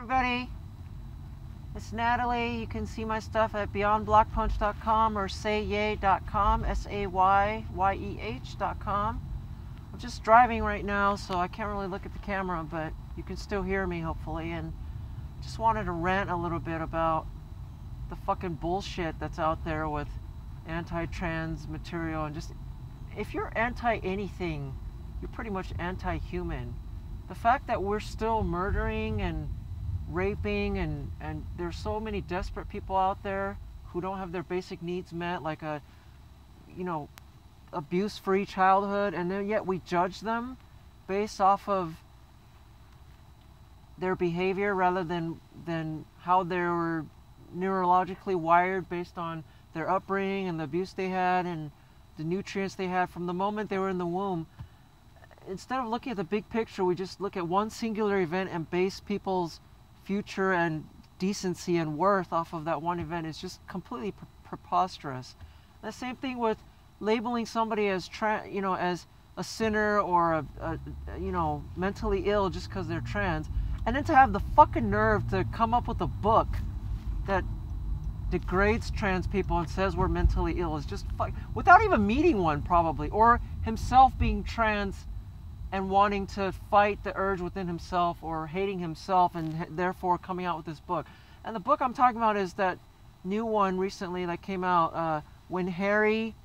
everybody, it's Natalie. You can see my stuff at beyondblockpunch.com or sayyeh.com, SAYYEH.com. I'm just driving right now, so I can't really look at the camera, but you can still hear me, hopefully, and just wanted to rant a little bit about the fucking bullshit that's out there with anti-trans material, and just, if you're anti-anything, you're pretty much anti-human. The fact that we're still murdering and raping and there's so many desperate people out there who don't have their basic needs met, like a, you know, abuse-free childhood, and then yet we judge them based off of their behavior rather than how they were neurologically wired based on their upbringing and the abuse they had and the nutrients they had from the moment they were in the womb. Instead of looking at the big picture, we just look at one singular event and base people's future and decency and worth off of that one event. Is just completely preposterous. And the same thing with labeling somebody as as a sinner or a mentally ill just because they're trans, and then to have the fucking nerve to come up with a book that degrades trans people and says we're mentally ill is just without even meeting one, probably, or himself being trans and wanting to fight the urge within himself or hating himself and therefore coming out with this book. And the book I'm talking about is that new one recently that came out, When Harry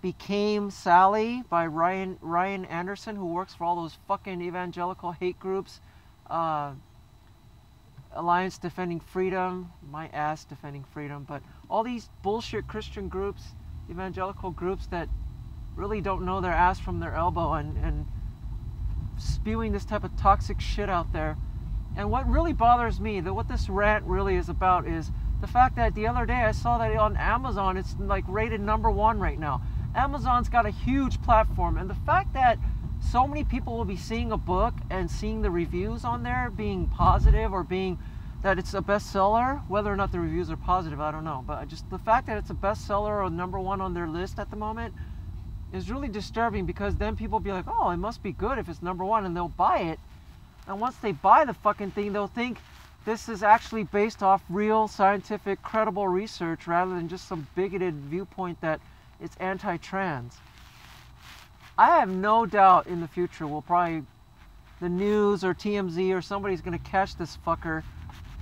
Became Sally, by Ryan Anderson, who works for all those fucking evangelical hate groups, Alliance Defending Freedom, my ass Defending Freedom, but all these bullshit Christian groups, evangelical groups that really don't know their ass from their elbow and spewing this type of toxic shit out there. And what really bothers me, what this rant really is about, is the fact that the other day I saw that on Amazon it's like rated #1 right now. Amazon's got a huge platform, and the fact that so many people will be seeing a book and seeing the reviews on there being positive or being that it's a bestseller, whether or not the reviews are positive, I don't know, but just the fact that it's a bestseller or #1 on their list at the moment is really disturbing, because then people be like, oh, it must be good if it's #1, and they'll buy it. And once they buy the fucking thing, they'll think this is actually based off real, scientific, credible research rather than just some bigoted viewpoint that it's anti-trans. I have no doubt in the future the news or TMZ or somebody's going to catch this fucker,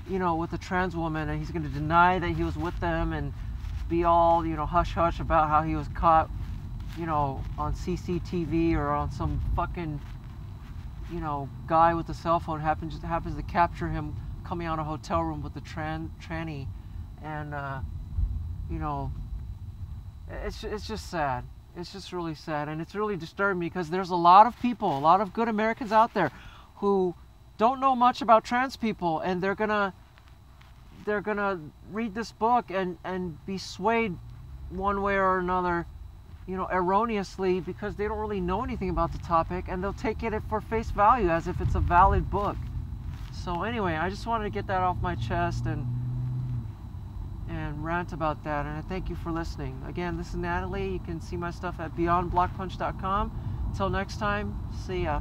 with a trans woman, and he's going to deny that he was with them and be all, hush-hush about how he was caught, on CCTV or on some fucking, guy with a cell phone happens to capture him coming out of a hotel room with a tranny, and, it's just sad. It's just really sad, and it's really disturbing because there's a lot of people, a lot of good Americans out there who don't know much about trans people, and they're gonna read this book and be swayed one way or another, erroneously, because they don't really know anything about the topic, and they'll take it for face value as if it's a valid book. So anyway, I just wanted to get that off my chest and rant about that, and I thank you for listening. Again, this is Natalie. You can see my stuff at beyondblockpunch.com. Until next time, see ya.